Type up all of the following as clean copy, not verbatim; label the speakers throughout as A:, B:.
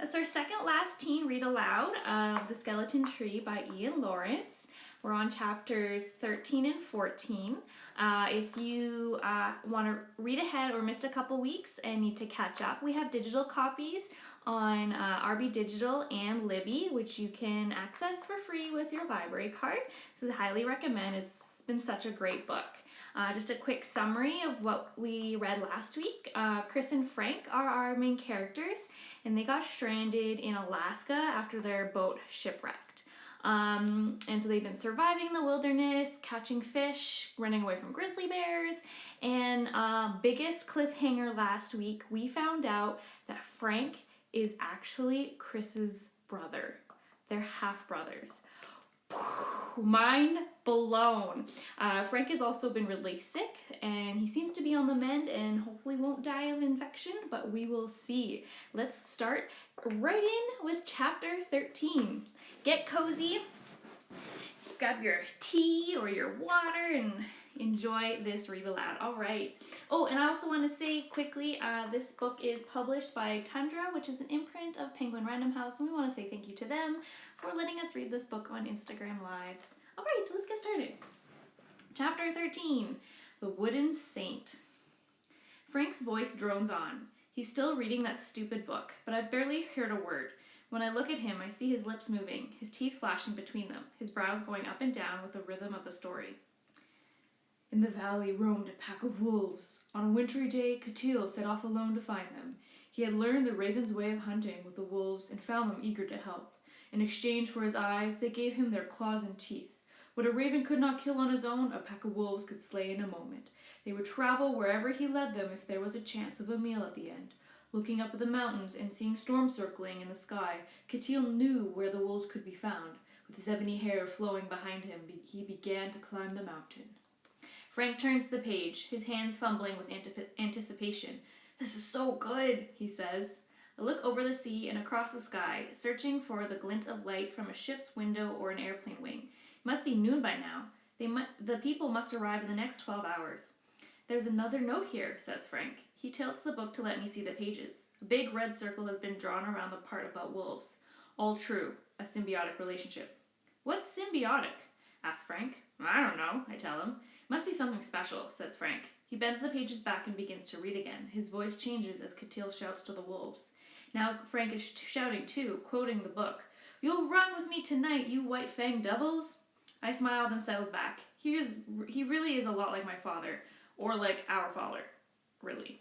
A: That's our second last teen read aloud of The Skeleton Tree by Iain Lawrence. We're on chapters 13 and 14. If you want to read ahead or missed a couple weeks and need to catch up, we have digital copies on RB Digital and Libby, which you can access for free with your library card. So I highly recommend. It's been such a great book. Just a quick summary of what we read last week. Chris and Frank are our main characters, and they got stranded in Alaska after their boat shipwrecked. And so they've been surviving the wilderness, catching fish, running away from grizzly bears, and biggest cliffhanger last week, we found out that Frank is actually Chris's brother. They're half-brothers. Mind blown. Frank has also been really sick and he seems to be on the mend and hopefully won't die of infection, but we will see. Let's start right in with chapter 13. Get cozy, grab your tea or your water and enjoy this read aloud. All right. Oh, and I also want to say quickly, this book is published by Tundra, which is an imprint of Penguin Random House, and we want to say thank you to them for letting us read this book on Instagram Live. All right, let's get started. Chapter 13, The Wooden Saint. Frank's voice drones on. He's still reading that stupid book, but I've barely heard a word. When I look at him, I see his lips moving, his teeth flashing between them, his brows going up and down with the rhythm of the story. In the valley roamed a pack of wolves. On a wintry day, Catil set off alone to find them. He had learned the raven's way of hunting with the wolves and found them eager to help. In exchange for his eyes, they gave him their claws and teeth. What a raven could not kill on his own, a pack of wolves could slay in a moment. They would travel wherever he led them if there was a chance of a meal at the end. Looking up at the mountains and seeing storms circling in the sky, Catil knew where the wolves could be found. With his ebony hair flowing behind him, he began to climb the mountain. Frank turns the page, his hands fumbling with anticipation. This is so good, he says. I look over the sea and across the sky, searching for the glint of light from a ship's window or an airplane wing. It must be noon by now. The people must arrive in the next 12 hours. There's another note here, says Frank. He tilts the book to let me see the pages. A big red circle has been drawn around the part about wolves. All true. A symbiotic relationship. What's symbiotic? Asks Frank. I don't know, I tell him. Must be something special, says Frank. He bends the pages back and begins to read again. His voice changes as Catil shouts to the wolves. Now Frank is shouting too, quoting the book. You'll run with me tonight, you white-fanged devils. I smiled and settled back. He really is a lot like my father. Or like our father. Really.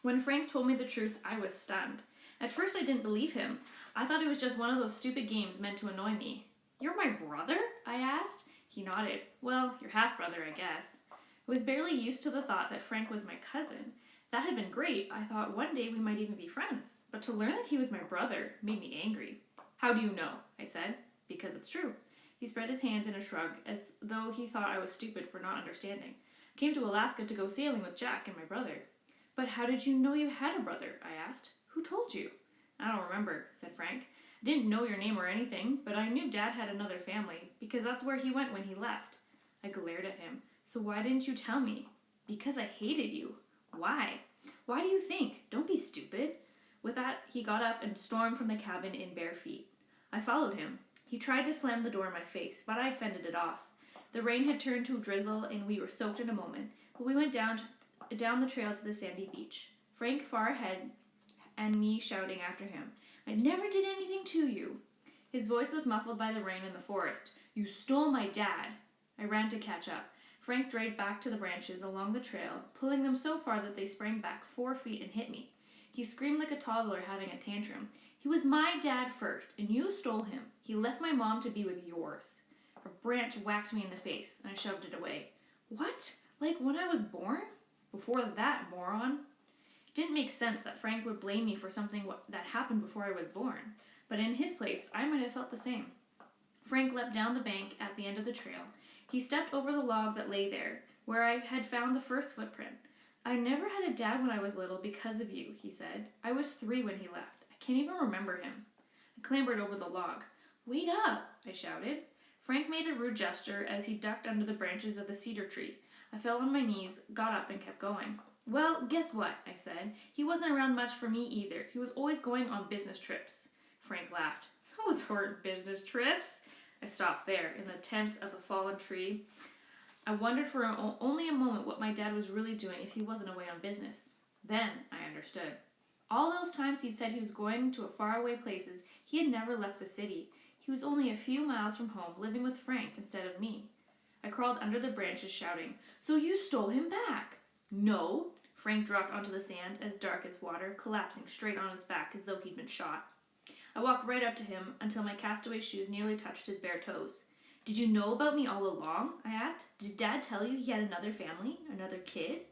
A: When Frank told me the truth, I was stunned. At first I didn't believe him. I thought it was just one of those stupid games meant to annoy me. You're my brother? I asked. He nodded. Well, your half-brother, I guess. I was barely used to the thought that Frank was my cousin. That had been great. I thought one day we might even be friends. But to learn that he was my brother made me angry. How do you know? I said. Because it's true. He spread his hands in a shrug, as though he thought I was stupid for not understanding. I came to Alaska to go sailing with Jack and my brother. But how did you know you had a brother? I asked. Who told you? I don't remember, said Frank. I didn't know your name or anything, but I knew Dad had another family, because that's where he went when he left. I glared at him. So why didn't you tell me? Because I hated you. Why? Why do you think? Don't be stupid. With that, he got up and stormed from the cabin in bare feet. I followed him. He tried to slam the door in my face, but I fended it off. The rain had turned to a drizzle, and we were soaked in a moment, but we went down the trail to the sandy beach. Frank far ahead, and me shouting after him. I never did anything to you. His voice was muffled by the rain in the forest. You stole my dad. I ran to catch up. Frank dragged back to the branches along the trail, pulling them so far that they sprang back 4 feet and hit me. He screamed like a toddler having a tantrum. He was my dad first, and you stole him. He left my mom to be with yours. A branch whacked me in the face, and I shoved it away. What? Like when I was born? Before that, moron. It didn't make sense that Frank would blame me for something that happened before I was born. But in his place, I might have felt the same. Frank leapt down the bank at the end of the trail. He stepped over the log that lay there, where I had found the first footprint. I never had a dad when I was little because of you, he said. I was 3 when he left. I can't even remember him. I clambered over the log. Wait up, I shouted. Frank made a rude gesture as he ducked under the branches of the cedar tree. I fell on my knees, got up, and kept going. Well, guess what, I said. He wasn't around much for me either. He was always going on business trips. Frank laughed. Those weren't business trips. I stopped there, in the tent of the fallen tree. I wondered for only a moment what my dad was really doing if he wasn't away on business. Then I understood. All those times he'd said he was going to faraway places, he had never left the city. He was only a few miles from home, living with Frank instead of me. I crawled under the branches, shouting, "So you stole him back?" "No." Frank dropped onto the sand, as dark as water, collapsing straight on his back as though he'd been shot. I walked right up to him until my castaway shoes nearly touched his bare toes. "Did you know about me all along?" I asked. "Did Dad tell you he had another family? Another kid?"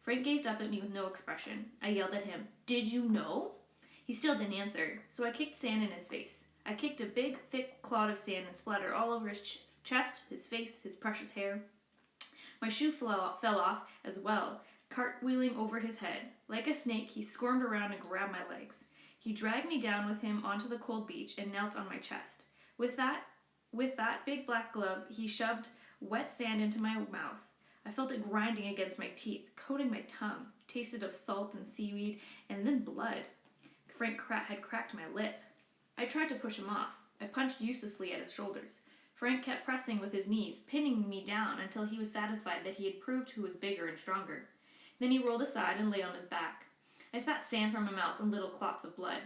A: Frank gazed up at me with no expression. I yelled at him, "Did you know?" He still didn't answer, so I kicked sand in his face. I kicked a big, thick clod of sand and splattered all over his chest, his face, his precious hair. My shoe fell off as well, cartwheeling over his head. Like a snake, he squirmed around and grabbed my legs. He dragged me down with him onto the cold beach and knelt on my chest. With that big black glove, he shoved wet sand into my mouth. I felt it grinding against my teeth, coating my tongue, tasted of salt and seaweed, and then blood. Frank had cracked my lip. I tried to push him off. I punched uselessly at his shoulders. Frank kept pressing with his knees, pinning me down until he was satisfied that he had proved who was bigger and stronger. Then he rolled aside and lay on his back. I spat sand from my mouth and little clots of blood.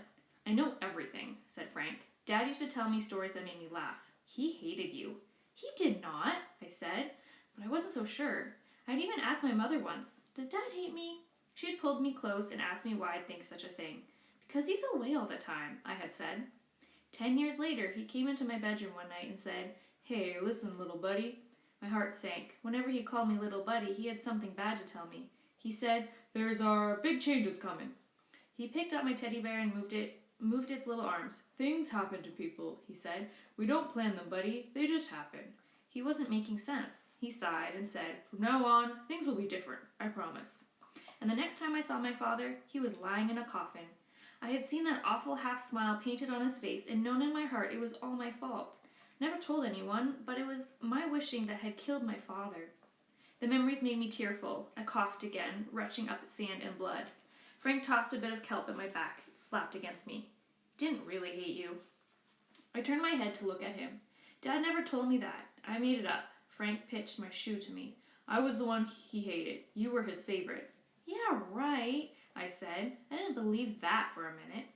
A: "I know everything," said Frank. "Dad used to tell me stories that made me laugh. He hated you." "He did not," I said, but I wasn't so sure. I'd even asked my mother once, "Does Dad hate me?" She had pulled me close and asked me why I'd think such a thing. "Because he's away all the time," I had said. 10 years later, he came into my bedroom one night and said, "Hey, listen, little buddy." My heart sank. Whenever he called me little buddy, he had something bad to tell me. He said, "There's our big changes coming." He picked up my teddy bear and moved its little arms. "Things happen to people," he said. "We don't plan them, buddy. They just happen." He wasn't making sense. He sighed and said, "From now on, things will be different, I promise." And the next time I saw my father, he was lying in a coffin. I had seen that awful half-smile painted on his face and known in my heart it was all my fault. Never told anyone, but it was my wishing that had killed my father. The memories made me tearful. I coughed again, retching up sand and blood. Frank tossed a bit of kelp at my back. It slapped against me. "Didn't really hate you." I turned my head to look at him. Dad never told me that. I made it up. Frank pitched my shoe to me. "I was the one he hated. You were his favorite." "Yeah, right," I said. I didn't believe that for a minute.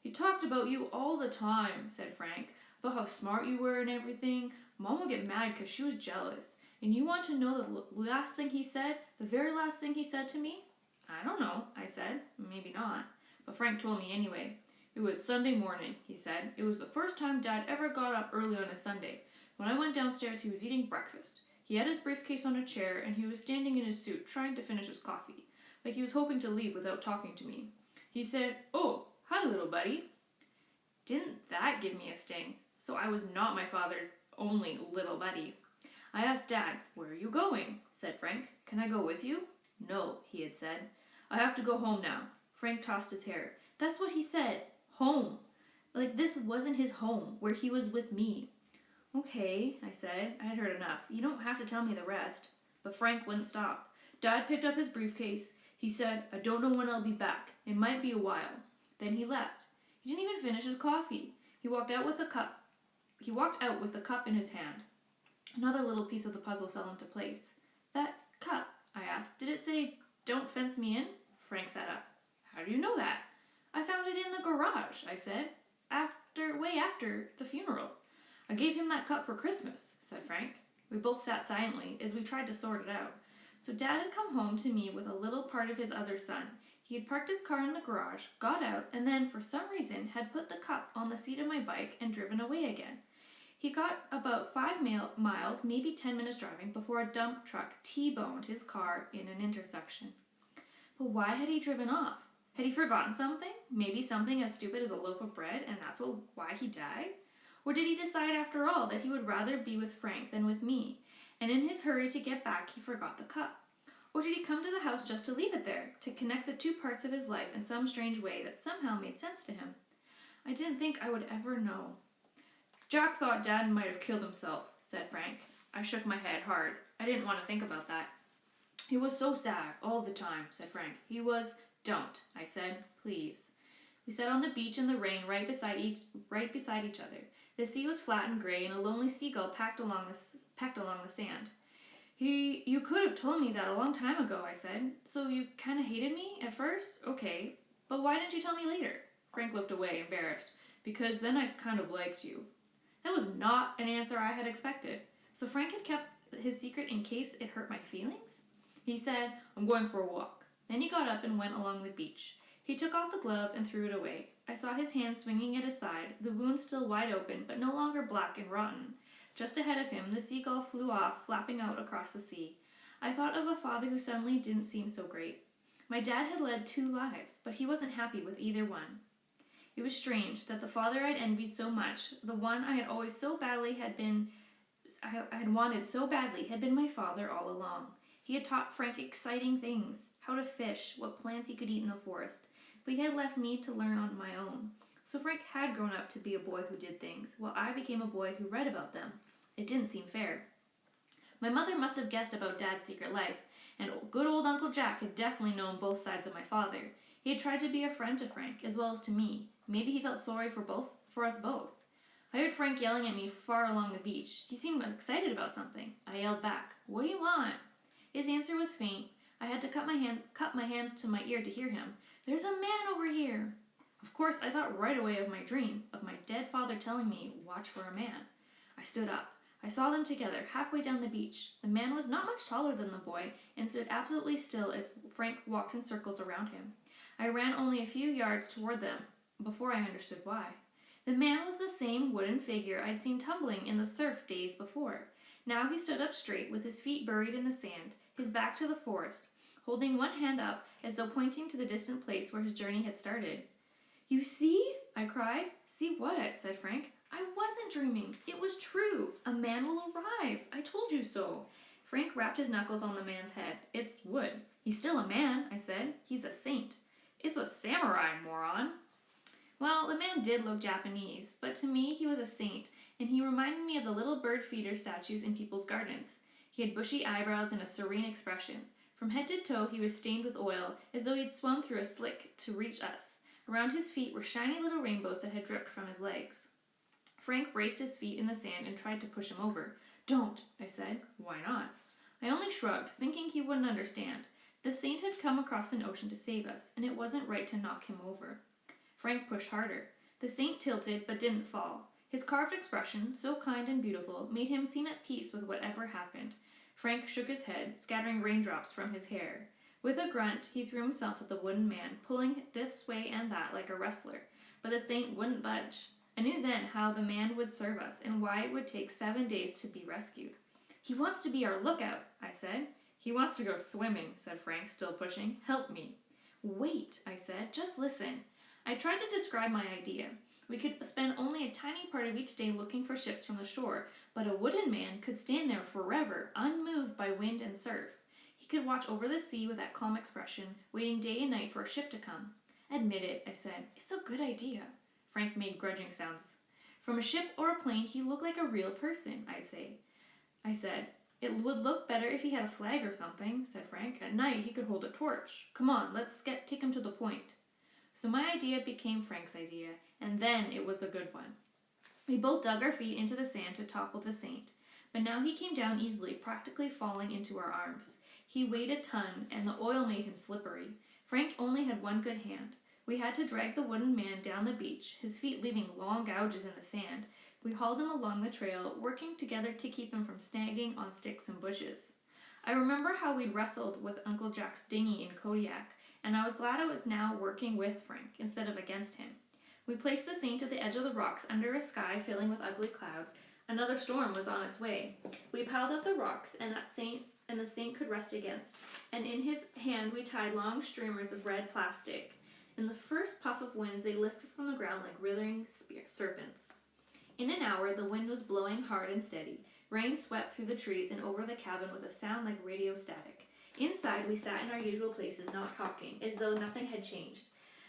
A: "He talked about you all the time," said Frank, "about how smart you were and everything. Mom would get mad because she was jealous. And you want to know the last thing he said? The very last thing he said to me?" "I don't know," I said. "Maybe not." But Frank told me anyway. "It was Sunday morning," he said. "It was the first time Dad ever got up early on a Sunday. When I went downstairs, he was eating breakfast. He had his briefcase on a chair, and he was standing in his suit, trying to finish his coffee. Like he was hoping to leave without talking to me. He said, 'Oh, hi, little buddy.'" Didn't that give me a sting? So I was not my father's only little buddy. I asked Dad, "Where are you going?" said Frank. "Can I go with you?" "No," he had said. "I have to go home now." Frank tossed his hair. "That's what he said. Home. Like this wasn't his home, where he was with me." "Okay," I said. I had heard enough. "You don't have to tell me the rest." But Frank wouldn't stop. Dad picked up his briefcase. He said, "I don't know when I'll be back. It might be a while." Then he left. He didn't even finish his coffee. He walked out with the cup. He walked out with the cup in his hand. Another little piece of the puzzle fell into place. "That cup," I asked, "did it say, 'Don't fence me in'?" Frank sat up. "How do you know that?" "I found it in the garage," I said, way after the funeral." "I gave him that cup for Christmas," said Frank. We both sat silently as we tried to sort it out. So Dad had come home to me with a little part of his other son. He had parked his car in the garage, got out, and then, for some reason, had put the cup on the seat of my bike and driven away again. He got about 5 miles, maybe 10 minutes driving, before a dump truck T-boned his car in an intersection. But why had he driven off? Had he forgotten something? Maybe something as stupid as a loaf of bread, and that's why he died? Or did he decide, after all, that he would rather be with Frank than with me, and in his hurry to get back, he forgot the cup? Or did he come to the house just to leave it there, to connect the two parts of his life in some strange way that somehow made sense to him? I didn't think I would ever know. "Jack thought Dad might have killed himself," said Frank. I shook my head hard. I didn't want to think about that. He was so sad all the time, said Frank. He was... Don't, I said. Please. We sat on the beach in the rain right beside each other. The sea was flat and gray, and a lonely seagull pecked along the sand. You could have told me that a long time ago, I said. So you kind of hated me at first? Okay. But why didn't you tell me later? Frank looked away, embarrassed. Because then I kind of liked you. That was not an answer I had expected. So Frank had kept his secret in case it hurt my feelings? He said, I'm going for a walk. Then he got up and went along the beach. He took off the glove and threw it away. I saw his hand swinging at his side, the wound still wide open, but no longer black and rotten. Just ahead of him, the seagull flew off, flapping out across the sea. I thought of a father who suddenly didn't seem so great. My dad had led 2 lives, but he wasn't happy with either one. It was strange that the father I'd envied so much, the one I had always so badly I had wanted so badly, had been my father all along. He had taught Frank exciting things, how to fish, what plants he could eat in the forest, but he had left me to learn on my own. So Frank had grown up to be a boy who did things, while I became a boy who read about them. It didn't seem fair. My mother must have guessed about Dad's secret life, and good old Uncle Jack had definitely known both sides of my father. He had tried to be a friend to Frank, as well as to me. Maybe he felt sorry for us both. I heard Frank yelling at me far along the beach. He seemed excited about something. I yelled back, "What do you want?" His answer was faint. I had to cup my hands to my ear to hear him. "There's a man over here." Of course, I thought right away of my dream, of my dead father telling me, "Watch for a man." I stood up. I saw them together, halfway down the beach. The man was not much taller than the boy, and stood absolutely still as Frank walked in circles around him. I ran only a few yards toward them, before I understood why. The man was the same wooden figure I'd seen tumbling in the surf days before. Now he stood up straight, with his feet buried in the sand, his back to the forest, holding one hand up as though pointing to the distant place where his journey had started. "You see?" I cried. "See what?" said Frank. "I wasn't dreaming. It was true. A man will arrive. I told you so." Frank rapped his knuckles on the man's head. "It's wood." "He's still a man," I said. "He's a saint." "It's a samurai, moron." Well, the man did look Japanese, but to me he was a saint, and he reminded me of the little bird feeder statues in people's gardens. He had bushy eyebrows and a serene expression. From head to toe he was stained with oil, as though he'd swum through a slick to reach us. Around his feet were shiny little rainbows that had dripped from his legs. Frank braced his feet in the sand and tried to push him over. "Don't," I said. "Why not?" I only shrugged, thinking he wouldn't understand. The saint had come across an ocean to save us, and it wasn't right to knock him over. Frank pushed harder. The saint tilted, but didn't fall. His carved expression, so kind and beautiful, made him seem at peace with whatever happened. Frank shook his head, scattering raindrops from his hair. With a grunt, he threw himself at the wooden man, pulling this way and that like a wrestler. But the saint wouldn't budge. I knew then how the man would serve us, and why it would take 7 days to be rescued. "He wants to be our lookout," I said. "He wants to go swimming," said Frank, still pushing. "Help me." "Wait," I said. "Just listen." I tried to describe my idea. We could spend only a tiny part of each day looking for ships from the shore, but a wooden man could stand there forever, unmoved by wind and surf. He could watch over the sea with that calm expression, waiting day and night for a ship to come. "Admit it," I said. "It's a good idea." Frank made grudging sounds. "From a ship or a plane, he looked like a real person," I said. "It would look better if he had a flag or something," said Frank. "At night, he could hold a torch. Come on, let's take him to the point." So my idea became Frank's idea, and then it was a good one. We both dug our feet into the sand to topple the saint, but now he came down easily, practically falling into our arms. He weighed a ton, and the oil made him slippery. Frank only had one good hand. We had to drag the wooden man down the beach, his feet leaving long gouges in the sand. We hauled him along the trail, working together to keep him from snagging on sticks and bushes. I remember how we'd wrestled with Uncle Jack's dinghy in Kodiak, and I was glad I was now working with Frank instead of against him. We placed the saint at the edge of the rocks under a sky filling with ugly clouds. Another storm was on its way. We piled up the rocks, and the saint could rest against, and in his hand we tied long streamers of red plastic. In the first puff of winds, they lifted from the ground like writhing serpents. In an hour, the wind was blowing hard and steady. Rain swept through the trees and over the cabin with a sound like radio static. Inside, we sat in our usual places, not talking, as though nothing had changed.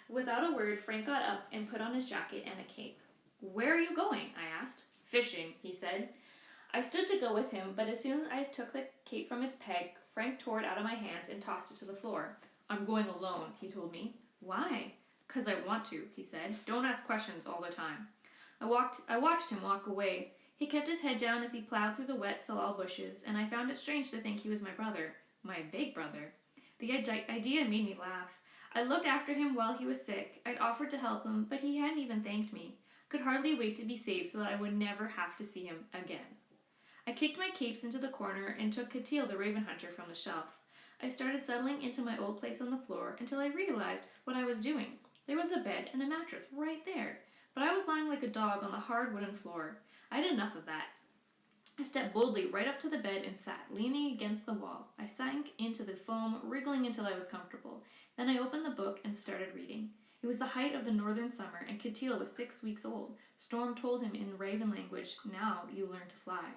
A: Without a word, Frank got up and put on his jacket and a cape. "Where are you going?" I asked. "Fishing," he said. I stood to go with him, but as soon as I took the cape from its peg, Frank tore it out of my hands and tossed it to the floor. "I'm going alone," he told me. "Why?" "'Cause I want to," he said. "Don't ask questions all the time." I watched him walk away. He kept his head down as he plowed through the wet salal bushes, and I found it strange to think he was my brother. My big brother. The idea made me laugh. I'd looked after him while he was sick. I'd offered to help him, but he hadn't even thanked me. Could hardly wait to be saved so that I would never have to see him again. I kicked my capes into the corner and took Katil the raven hunter from the shelf. I started settling into my old place on the floor until I realized what I was doing. There was a bed and a mattress right there, but I was lying like a dog on the hard wooden floor. I had enough of that. I stepped boldly right up to the bed and sat, leaning against the wall. I sank into the foam, wriggling until I was comfortable. Then I opened the book and started reading. It was the height of the northern summer, and Katil was 6 weeks old. Storm told him in raven language, "Now you learn to fly."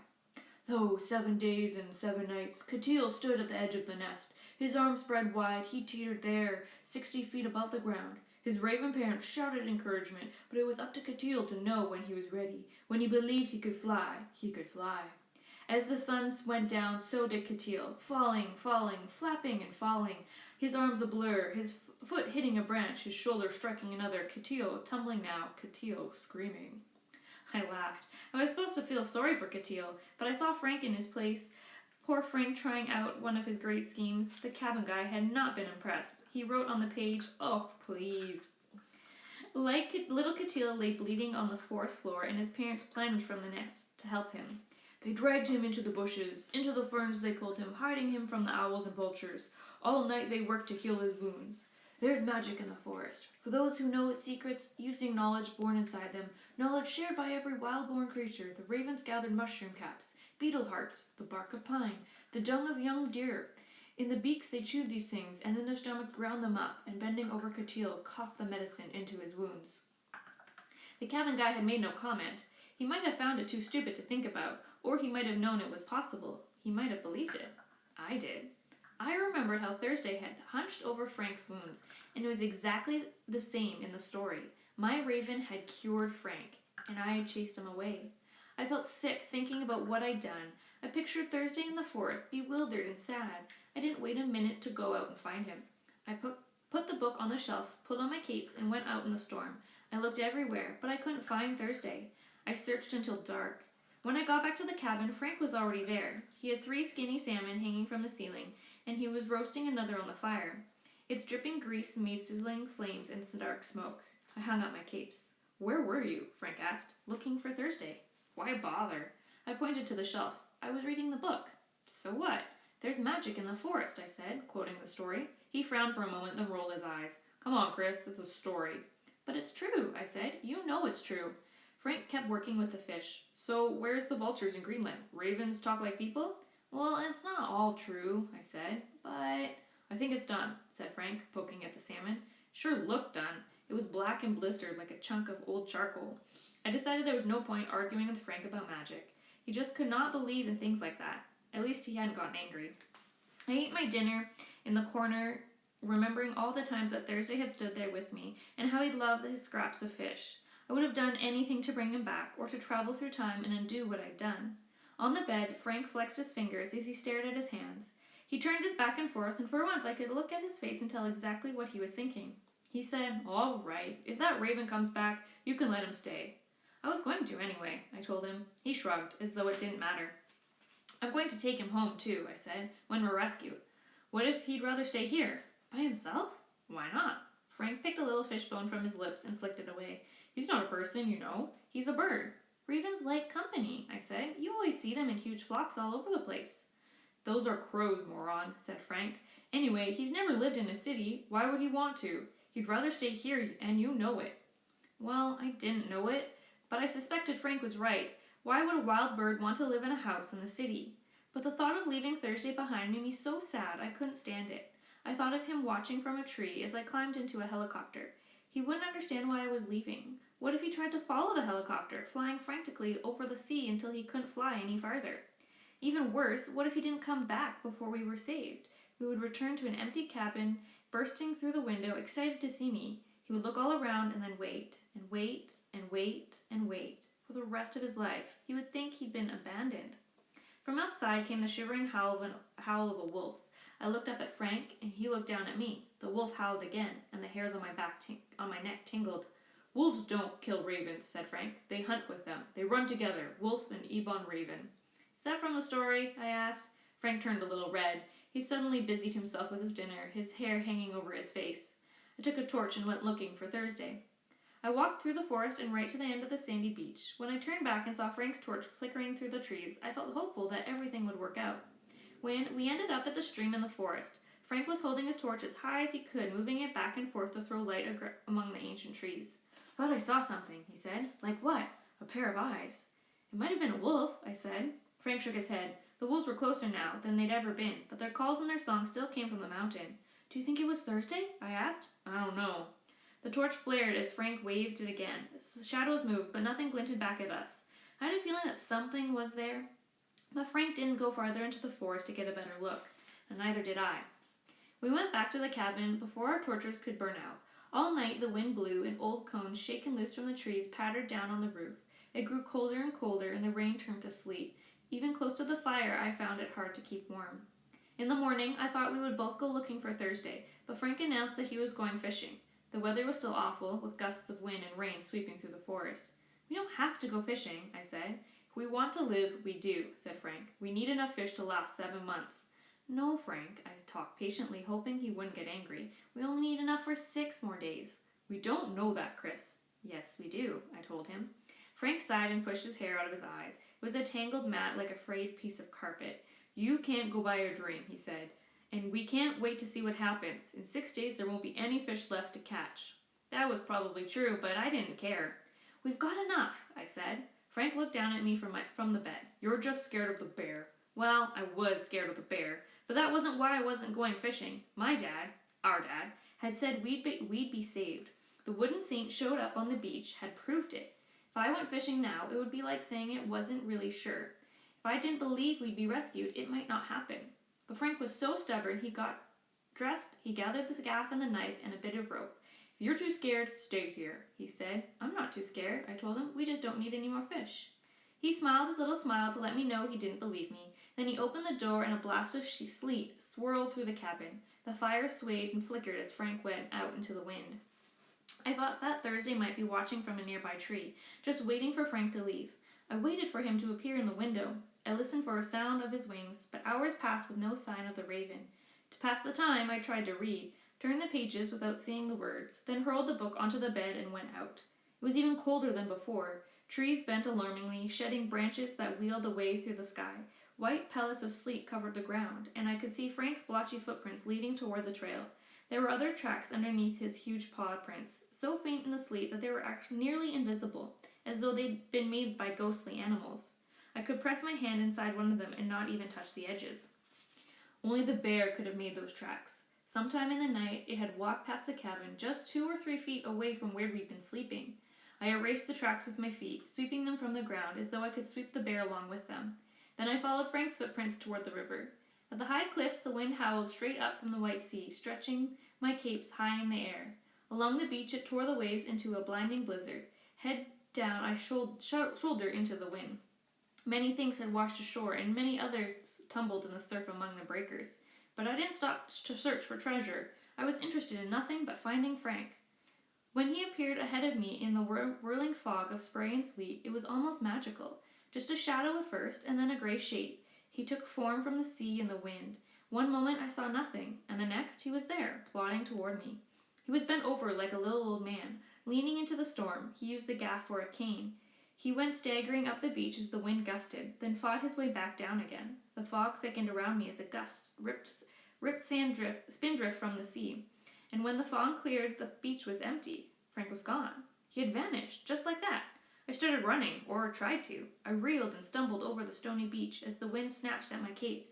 A: Though 7 days and 7 nights, Katil stood at the edge of the nest. His arms spread wide, he teetered there, 60 feet above the ground. His raven parents shouted encouragement, but it was up to Katil to know when he was ready. When he believed he could fly, he could fly. As the sun went down, so did Katil, falling, flapping and falling. His arms a blur, his foot hitting a branch, his shoulder striking another. Katil tumbling now, Katil screaming. I laughed. I was supposed to feel sorry for Katil, but I saw Frank in his place. Poor Frank trying out one of his great schemes. The cabin guy had not been impressed. He wrote on the page, "Oh, please." Little Katil lay bleeding on the forest floor, and his parents plunged from the nest to help him. They dragged him into the bushes. Into the ferns they pulled him, hiding him from the owls and vultures. All night they worked to heal his wounds. There's magic in the forest. For those who know its secrets, using knowledge born inside them, knowledge shared by every wild-born creature, the ravens gathered mushroom caps, beetle hearts, the bark of pine, the dung of young deer. In the beaks they chewed these things, and in their stomach ground them up, and bending over Katil, coughed the medicine into his wounds. The cabin guy had made no comment. He might have found it too stupid to think about, or he might have known it was possible. He might have believed it. I did. I remembered how Thursday had hunched over Frank's wounds, and it was exactly the same in the story. My raven had cured Frank, and I had chased him away. I felt sick thinking about what I'd done. I pictured Thursday in the forest, bewildered and sad. I didn't wait a minute to go out and find him. I put the book on the shelf, put on my capes, and went out in the storm. I looked everywhere, but I couldn't find Thursday. I searched until dark. When I got back to the cabin, Frank was already there. He had 3 skinny salmon hanging from the ceiling, and he was roasting another on the fire. Its dripping grease made sizzling flames and dark smoke. I hung up my capes. "Where were you?" Frank asked. "Looking for Thursday." "Why bother?" I pointed to the shelf. "I was reading the book." "So what?" "There's magic in the forest," I said, quoting the story. He frowned for a moment, then rolled his eyes. "Come on, Chris, it's a story." "But it's true," I said. "You know it's true." Frank kept working with the fish. "So where's the vultures in Greenland? Ravens talk like people?" "Well, it's not all true," I said, "but—" "I think it's done," said Frank, poking at the salmon. Sure looked done. It was black and blistered like a chunk of old charcoal. I decided there was no point arguing with Frank about magic. He just could not believe in things like that. At least he hadn't gotten angry. I ate my dinner in the corner, remembering all the times that Thursday had stood there with me and how he'd loved his scraps of fish. I would have done anything to bring him back or to travel through time and undo what I'd done. On the bed, Frank flexed his fingers as he stared at his hands. He turned it back and forth, and for once I could look at his face and tell exactly what he was thinking. He said, "All right, if that raven comes back, you can let him stay." "I was going to anyway," I told him. He shrugged, as though it didn't matter. "I'm going to take him home, too," I said, "when we're rescued." "What if he'd rather stay here?" "By himself?" "Why not?" Frank picked a little fishbone from his lips and flicked it away. "He's not a person, you know. He's a bird." "Ravens like company," I said. "You always see them in huge flocks all over the place." "Those are crows, moron," said Frank. "Anyway, he's never lived in a city. Why would he want to? He'd rather stay here, and you know it." Well, I didn't know it, but I suspected Frank was right. Why would a wild bird want to live in a house in the city? But the thought of leaving Thursday behind made me so sad I couldn't stand it. I thought of him watching from a tree as I climbed into a helicopter. He wouldn't understand why I was leaving. What if he tried to follow the helicopter, flying frantically over the sea until he couldn't fly any farther? Even worse, what if he didn't come back before we were saved? We would return to an empty cabin, bursting through the window, excited to see me. He would look all around and then wait, and wait, and wait, and wait. For the rest of his life, he would think he'd been abandoned. From outside came the shivering howl of a wolf. I looked up at Frank, and he looked down at me. The wolf howled again, and the hairs on my neck tingled. "Wolves don't kill ravens," said Frank. "They hunt with them. They run together, wolf and ebon raven." "Is that from the story?" I asked. Frank turned a little red. He suddenly busied himself with his dinner, his hair hanging over his face. I took a torch and went looking for Thursday. I walked through the forest and right to the end of the sandy beach. When I turned back and saw Frank's torch flickering through the trees, I felt hopeful that everything would work out. When we ended up at the stream in the forest, Frank was holding his torch as high as he could, moving it back and forth to throw light among the ancient trees. "Thought I saw something," he said. "Like what?" "A pair of eyes." "It might have been a wolf," I said. Frank shook his head. The wolves were closer now than they'd ever been, but their calls and their songs still came from the mountain. "Do you think it was Thursday?" I asked. "I don't know." The torch flared as Frank waved it again. The shadows moved, but nothing glinted back at us. I had a feeling that something was there. But Frank didn't go farther into the forest to get a better look, and neither did I. We went back to the cabin before our torches could burn out. All night the wind blew, and old cones shaken loose from the trees pattered down on the roof. It grew colder and colder, and the rain turned to sleet. Even close to the fire, I found it hard to keep warm. In the morning, I thought we would both go looking for Thursday, but Frank announced that he was going fishing. The weather was still awful, with gusts of wind and rain sweeping through the forest. "We don't have to go fishing," I said. "If we want to live, we do," said Frank. "We need enough fish to last 7 months." "No, Frank," I talked patiently, hoping he wouldn't get angry. "We only need enough for 6 more days." "We don't know that, Chris." "Yes, we do," I told him. Frank sighed and pushed his hair out of his eyes. It was a tangled mat like a frayed piece of carpet. "You can't go by your dream," he said. "And we can't wait to see what happens. In 6 days there won't be any fish left to catch." That was probably true, but I didn't care. "We've got enough," I said. Frank looked down at me from the bed. "You're just scared of the bear." Well, I was scared of the bear, but that wasn't why I wasn't going fishing. Our dad, had said we'd be saved. The wooden saint showed up on the beach had proved it. If I went fishing now, it would be like saying it wasn't really sure. If I didn't believe we'd be rescued, it might not happen. But Frank was so stubborn, he got dressed, he gathered the gaff and the knife and a bit of rope. "If you're too scared, stay here," he said. "I'm not too scared," I told him. "We just don't need any more fish." He smiled his little smile to let me know he didn't believe me. Then he opened the door and a blast of sleet swirled through the cabin. The fire swayed and flickered as Frank went out into the wind. I thought that Thursday might be watching from a nearby tree, just waiting for Frank to leave. I waited for him to appear in the window. I listened for a sound of his wings, but hours passed with no sign of the raven. To pass the time, I tried to read, turned the pages without seeing the words, then hurled the book onto the bed and went out. It was even colder than before. Trees bent alarmingly, shedding branches that wheeled away through the sky. White pellets of sleet covered the ground, and I could see Frank's blotchy footprints leading toward the trail. There were other tracks underneath his huge paw prints, so faint in the sleet that they were actually nearly invisible, as though they'd been made by ghostly animals. I could press my hand inside one of them and not even touch the edges. Only the bear could have made those tracks. Sometime in the night, it had walked past the cabin, just 2 or 3 feet away from where we'd been sleeping. I erased the tracks with my feet, sweeping them from the ground as though I could sweep the bear along with them. Then I followed Frank's footprints toward the river. At the high cliffs, the wind howled straight up from the white sea, stretching my capes high in the air. Along the beach, it tore the waves into a blinding blizzard. Head down, I shouldered into the wind. Many things had washed ashore, and many others tumbled in the surf among the breakers. But I didn't stop to search for treasure. I was interested in nothing but finding Frank. When he appeared ahead of me in the whirling fog of spray and sleet, it was almost magical. Just a shadow at first, and then a gray shape. He took form from the sea and the wind. One moment I saw nothing, and the next he was there, plodding toward me. He was bent over like a little old man. Leaning into the storm, he used the gaff for a cane. He went staggering up the beach as the wind gusted, then fought his way back down again. The fog thickened around me as a gust ripped spindrift from the sea. And when the fog cleared, the beach was empty. Frank was gone. He had vanished, just like that. I started running, or tried to. I reeled and stumbled over the stony beach as the wind snatched at my capes.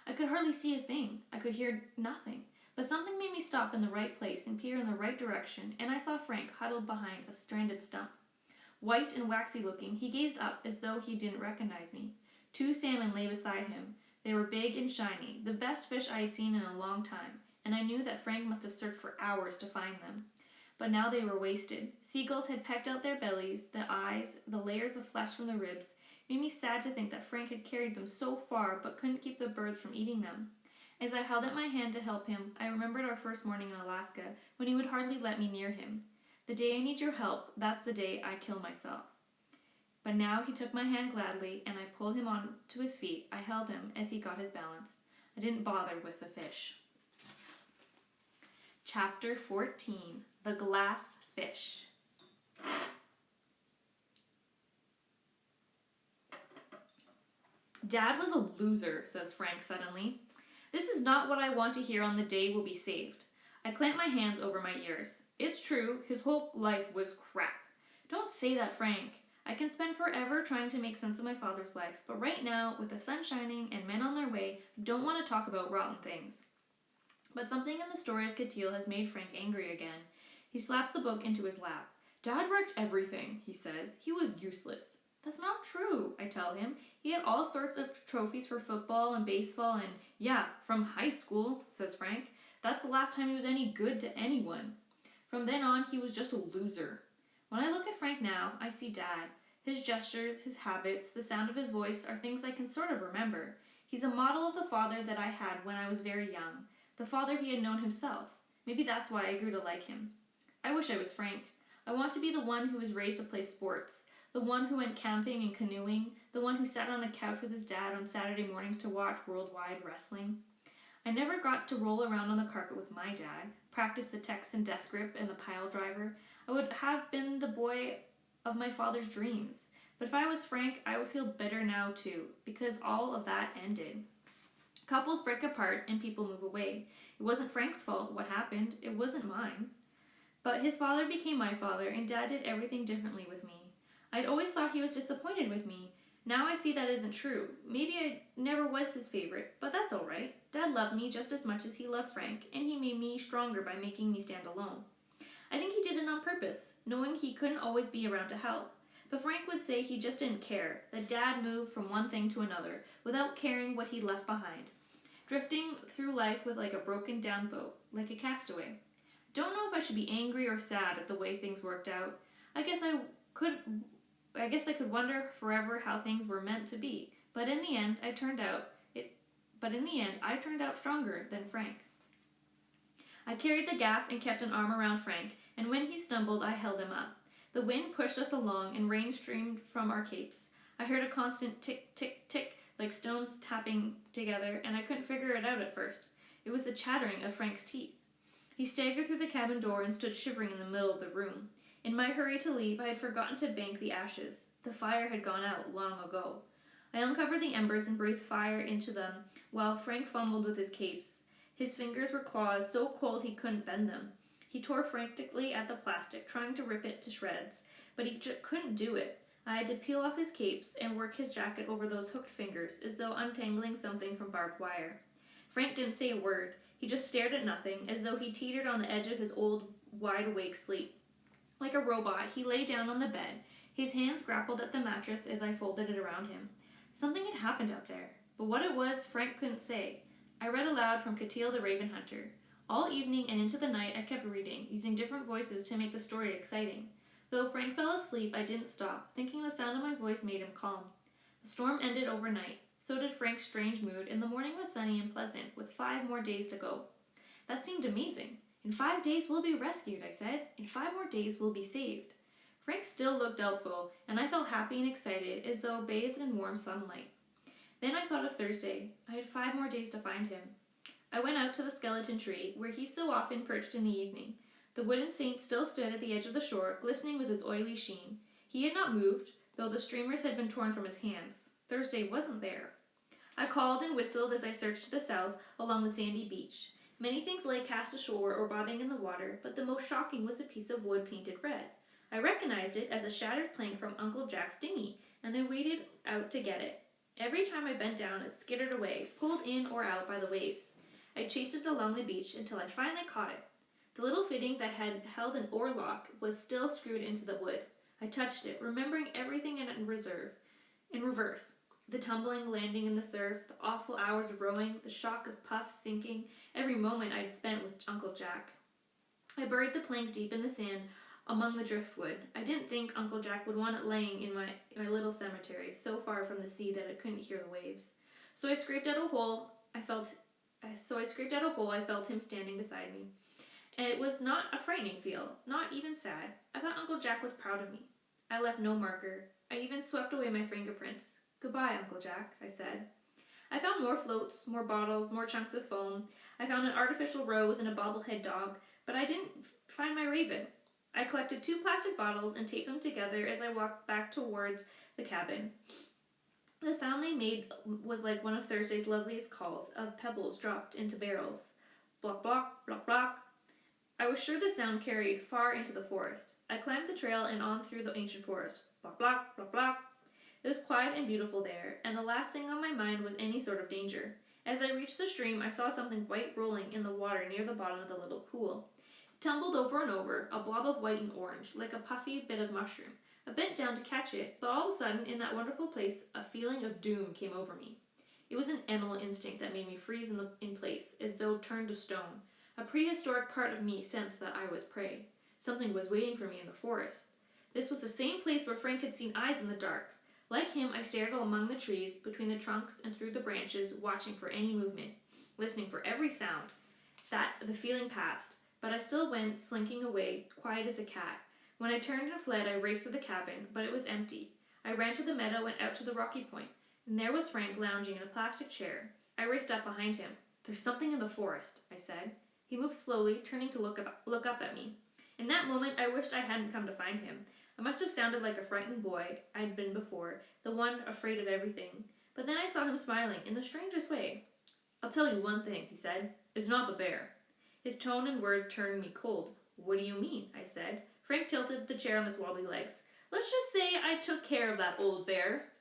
A: I could hardly see a thing. I could hear nothing. But something made me stop in the right place and peer in the right direction, and I saw Frank huddled behind a stranded stump. White and waxy looking, he gazed up as though he didn't recognize me. 2 salmon lay beside him. They were big and shiny, the best fish I had seen in a long time, and I knew that Frank must have searched for hours to find them. But now they were wasted. Seagulls had pecked out their bellies, the eyes, the layers of flesh from the ribs. It made me sad to think that Frank had carried them so far but couldn't keep the birds from eating them. As I held out my hand to help him, I remembered our first morning in Alaska, when he would hardly let me near him. The day I need your help, that's the day I kill myself. But now he took my hand gladly, and I pulled him on to his feet. I held him as he got his balance. I didn't bother with the fish. Chapter 14. The Glass Fish. Dad was a loser, says Frank suddenly. This is not what I want to hear on the day we'll be saved. I clamped my hands over my ears. It's true, his whole life was crap. Don't say that, Frank. I can spend forever trying to make sense of my father's life, but right now, with the sun shining and men on their way, I don't want to talk about rotten things. But something in the story of Katil has made Frank angry again. He slaps the book into his lap. Dad wrecked everything, he says. He was useless. That's not true, I tell him. He had all sorts of trophies for football and baseball and, yeah, from high school, says Frank. That's the last time he was any good to anyone. From then on, he was just a loser. When I look at Frank now, I see Dad. His gestures, his habits, the sound of his voice are things I can sort of remember. He's a model of the father that I had when I was very young, the father he had known himself. Maybe that's why I grew to like him. I wish I was Frank. I want to be the one who was raised to play sports, the one who went camping and canoeing, the one who sat on a couch with his dad on Saturday mornings to watch worldwide wrestling. I never got to roll around on the carpet with my dad, practice the Texan death grip and the pile driver. I would have been the boy of my father's dreams. But if I was Frank, I would feel bitter now too, because all of that ended. Couples break apart and people move away. It wasn't Frank's fault what happened. It wasn't mine. But his father became my father, and Dad did everything differently with me. I'd always thought he was disappointed with me. Now I see that isn't true. Maybe I never was his favorite, but that's all right. Dad loved me just as much as he loved Frank, and he made me stronger by making me stand alone. I think he did it on purpose, knowing he couldn't always be around to help. But Frank would say he just didn't care, that Dad moved from one thing to another, without caring what he'd left behind. Drifting through life with like a broken down boat, like a castaway. Don't know if I should be angry or sad at the way things worked out. I guess I could wonder forever how things were meant to be. But in the end, I turned out stronger than Frank. I carried the gaff and kept an arm around Frank, and when he stumbled, I held him up. The wind pushed us along, and rain streamed from our capes. I heard a constant tick, tick, tick, like stones tapping together, and I couldn't figure it out at first. It was the chattering of Frank's teeth. He staggered through the cabin door and stood shivering in the middle of the room. In my hurry to leave, I had forgotten to bank the ashes. The fire had gone out long ago. I uncovered the embers and breathed fire into them, while Frank fumbled with his capes. His fingers were claws, so cold he couldn't bend them. He tore frantically at the plastic, trying to rip it to shreds, but he couldn't do it. I had to peel off his capes and work his jacket over those hooked fingers, as though untangling something from barbed wire. Frank didn't say a word. He just stared at nothing, as though he teetered on the edge of his old, wide-awake sleep. Like a robot, he lay down on the bed. His hands grappled at the mattress as I folded it around him. Something had happened out there, but what it was, Frank couldn't say. I read aloud from Katil the Raven Hunter. All evening and into the night, I kept reading, using different voices to make the story exciting. Though Frank fell asleep, I didn't stop, thinking the sound of my voice made him calm. The storm ended overnight. So did Frank's strange mood, and the morning was sunny and pleasant, with 5 more days to go. That seemed amazing. In 5 days we'll be rescued, I said. In 5 more days we'll be saved. Frank still looked doubtful, and I felt happy and excited, as though bathed in warm sunlight. Then I thought of Thursday. I had 5 more days to find him. I went out to the skeleton tree, where he so often perched in the evening. The wooden saint still stood at the edge of the shore, glistening with his oily sheen. He had not moved, though the streamers had been torn from his hands. Thursday wasn't there. I called and whistled as I searched to the south along the sandy beach. Many things lay cast ashore or bobbing in the water, but the most shocking was a piece of wood painted red. I recognized it as a shattered plank from Uncle Jack's dinghy, and I waded out to get it. Every time I bent down, it skittered away, pulled in or out by the waves. I chased it along the beach until I finally caught it. The little fitting that had held an oarlock was still screwed into the wood. I touched it, remembering everything in reverse. The tumbling landing in the surf, the awful hours of rowing, the shock of Puff's sinking, every moment I'd spent with Uncle Jack. I buried the plank deep in the sand among the driftwood. I didn't think Uncle Jack would want it laying in my little cemetery, so far from the sea that I couldn't hear the waves. So I scraped out a hole. I felt him standing beside me. And it was not a frightening feel, not even sad. I thought Uncle Jack was proud of me. I left no marker. I even swept away my fingerprints. Goodbye, Uncle Jack, I said. I found more floats, more bottles, more chunks of foam. I found an artificial rose and a bobblehead dog, but I didn't find my raven. I collected 2 plastic bottles and taped them together as I walked back towards the cabin. The sound they made was like one of Thursday's loveliest calls of pebbles dropped into barrels. Block, block, block, block. I was sure the sound carried far into the forest. I climbed the trail and on through the ancient forest. Block, block, block, block. It was quiet and beautiful there, and the last thing on my mind was any sort of danger. As I reached the stream, I saw something white rolling in the water near the bottom of the little pool. It tumbled over and over, a blob of white and orange, like a puffy bit of mushroom. I bent down to catch it, but all of a sudden, in that wonderful place, a feeling of doom came over me. It was an animal instinct that made me freeze in place, as though turned to stone. A prehistoric part of me sensed that I was prey. Something was waiting for me in the forest. This was the same place where Frank had seen eyes in the dark. Like him, I stared among the trees, between the trunks and through the branches, watching for any movement, listening for every sound. The feeling passed, but I still went slinking away, quiet as a cat. When I turned and fled, I raced to the cabin, but it was empty. I ran to the meadow and out to the rocky point, and there was Frank lounging in a plastic chair. I raced up behind him. "There's something in the forest," I said. He moved slowly, turning to look up at me. In that moment, I wished I hadn't come to find him. I must have sounded like a frightened boy I'd been before, the one afraid of everything. But then I saw him smiling in the strangest way. "I'll tell you one thing," he said. "It's not the bear." His tone and words turned me cold. "What do you mean?" I said. Frank tilted the chair on its wobbly legs. "Let's just say I took care of that old bear."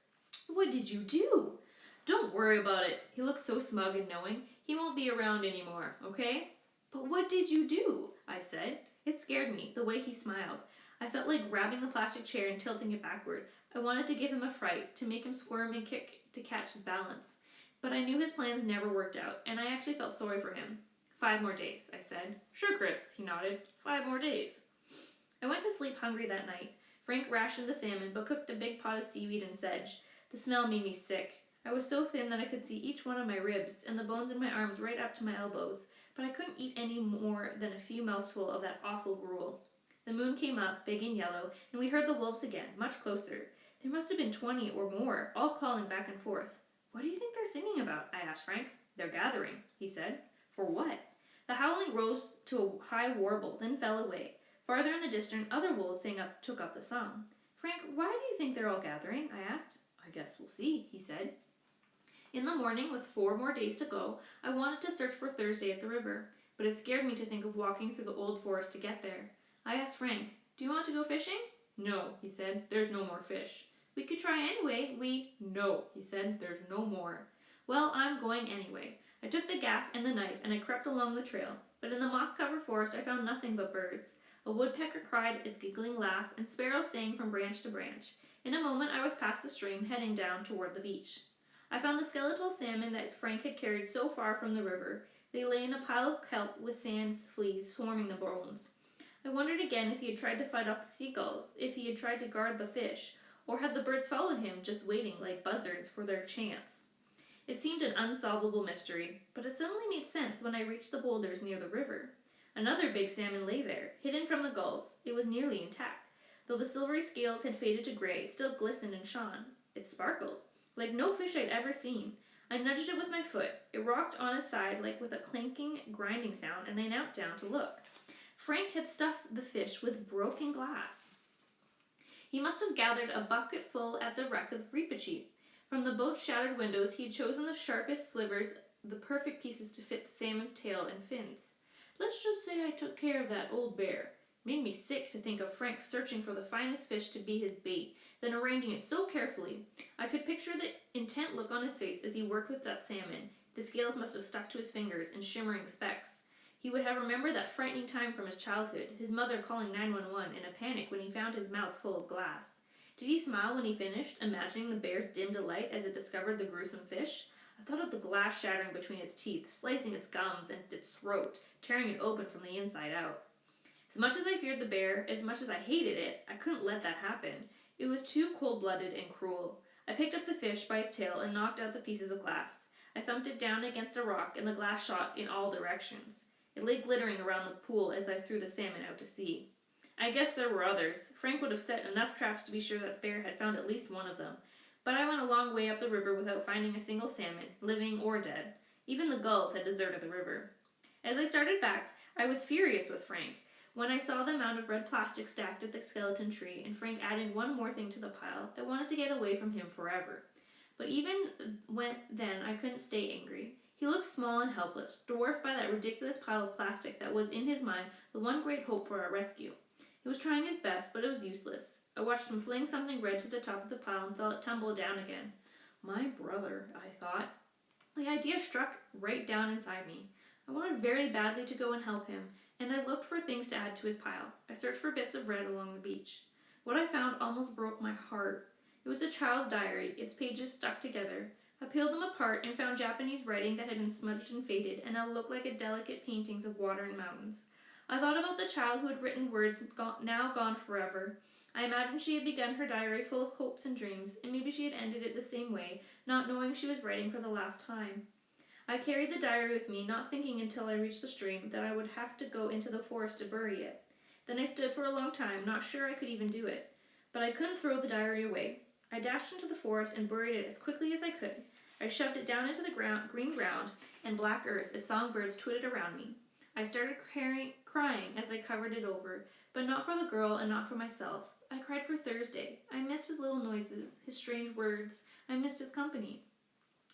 A: "What did you do?" "Don't worry about it." He looked so smug and knowing. "He won't be around anymore, okay?" "But what did you do?" I said. It scared me, the way he smiled. I felt like grabbing the plastic chair and tilting it backward. I wanted to give him a fright, to make him squirm and kick to catch his balance. But I knew his plans never worked out, and I actually felt sorry for him. 5 more days, I said. "Sure, Chris," he nodded. 5 more days. I went to sleep hungry that night. Frank rationed the salmon, but cooked a big pot of seaweed and sedge. The smell made me sick. I was so thin that I could see each one of my ribs, and the bones in my arms right up to my elbows, but I couldn't eat any more than a few mouthfuls of that awful gruel. The moon came up, big and yellow, and we heard the wolves again, much closer. There must have been 20 or more, all calling back and forth. "What do you think they're singing about?" I asked Frank. "They're gathering," he said. "For what?" The howling rose to a high warble, then fell away. Farther in the distance, other wolves took up the song. "Frank, why do you think they're all gathering?" I asked. "I guess we'll see," he said. In the morning, with 4 more days to go, I wanted to search for Thursday at the river, but it scared me to think of walking through the old forest to get there. I asked Frank, "Do you want to go fishing?" "No," he said. "There's no more fish." "We could try anyway. No," he said. "There's no more." "Well, I'm going anyway." I took the gaff and the knife, and I crept along the trail. But in the moss-covered forest, I found nothing but birds. A woodpecker cried its giggling laugh, and sparrows sang from branch to branch. In a moment, I was past the stream, heading down toward the beach. I found the skeletal salmon that Frank had carried so far from the river. They lay in a pile of kelp with sand fleas swarming the bones. I wondered again if he had tried to fight off the seagulls, if he had tried to guard the fish, or had the birds followed him, just waiting like buzzards for their chance. It seemed an unsolvable mystery, but it suddenly made sense when I reached the boulders near the river. Another big salmon lay there, hidden from the gulls. It was nearly intact. Though the silvery scales had faded to gray, it still glistened and shone. It sparkled, like no fish I'd ever seen. I nudged it with my foot. It rocked on its side like with a clanking, grinding sound, and I knelt down to look. Frank had stuffed the fish with broken glass. He must have gathered a bucket full at the wreck of Reepicheep. From the boat's shattered windows, he had chosen the sharpest slivers, the perfect pieces to fit the salmon's tail and fins. Let's just say I took care of that old bear. It made me sick to think of Frank searching for the finest fish to be his bait, then arranging it so carefully. I could picture the intent look on his face as he worked with that salmon. The scales must have stuck to his fingers in shimmering specks. He would have remembered that frightening time from his childhood, his mother calling 911 in a panic when he found his mouth full of glass. Did he smile when he finished, imagining the bear's dim delight as it discovered the gruesome fish? I thought of the glass shattering between its teeth, slicing its gums and its throat, tearing it open from the inside out. As much as I feared the bear, as much as I hated it, I couldn't let that happen. It was too cold-blooded and cruel. I picked up the fish by its tail and knocked out the pieces of glass. I thumped it down against a rock, and the glass shot in all directions. It lay glittering around the pool as I threw the salmon out to sea. I guess there were others. Frank would have set enough traps to be sure that the bear had found at least one of them. But I went a long way up the river without finding a single salmon, living or dead. Even the gulls had deserted the river. As I started back, I was furious with Frank. When I saw the amount of red plastic stacked at the skeleton tree and Frank adding one more thing to the pile, I wanted to get away from him forever. But even then, I couldn't stay angry. He looked small and helpless, dwarfed by that ridiculous pile of plastic that was, in his mind, the one great hope for our rescue. He was trying his best, but it was useless. I watched him fling something red to the top of the pile and saw it tumble down again. My brother, I thought. The idea struck right down inside me. I wanted very badly to go and help him, and I looked for things to add to his pile. I searched for bits of red along the beach. What I found almost broke my heart. It was a child's diary, its pages stuck together. I peeled them apart and found Japanese writing that had been smudged and faded, and now looked like delicate paintings of water and mountains. I thought about the child who had written words now gone forever. I imagined she had begun her diary full of hopes and dreams, and maybe she had ended it the same way, not knowing she was writing for the last time. I carried the diary with me, not thinking until I reached the stream that I would have to go into the forest to bury it. Then I stood for a long time, not sure I could even do it. But I couldn't throw the diary away. I dashed into the forest and buried it as quickly as I could. I shoved it down into the green ground and black earth as songbirds twittered around me. I started crying as I covered it over, but not for the girl and not for myself. I cried for Thursday. I missed his little noises, his strange words. I missed his company.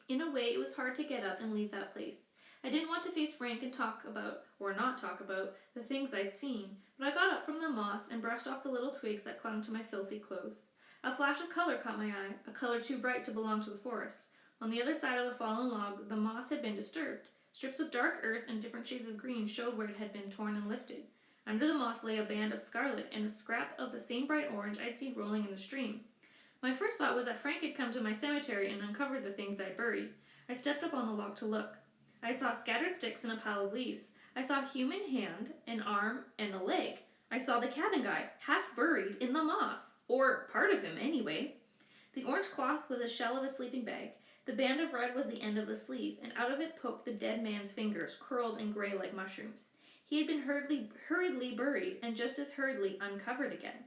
A: In a way, it was hard to get up and leave that place. I didn't want to face Frank and talk about, or not talk about, the things I'd seen, but I got up from the moss and brushed off the little twigs that clung to my filthy clothes. A flash of color caught my eye, a color too bright to belong to the forest. On the other side of the fallen log, the moss had been disturbed. Strips of dark earth and different shades of green showed where it had been torn and lifted. Under the moss lay a band of scarlet and a scrap of the same bright orange I'd seen rolling in the stream. My first thought was that Frank had come to my cemetery and uncovered the things I'd buried. I stepped up on the log to look. I saw scattered sticks and a pile of leaves. I saw a human hand, an arm, and a leg. I saw the cabin guy, half buried in the moss. Or part of him, anyway. The orange cloth was the shell of a sleeping bag. The band of red was the end of the sleeve, and out of it poked the dead man's fingers, curled and gray like mushrooms. He had been hurriedly buried, and just as hurriedly uncovered again.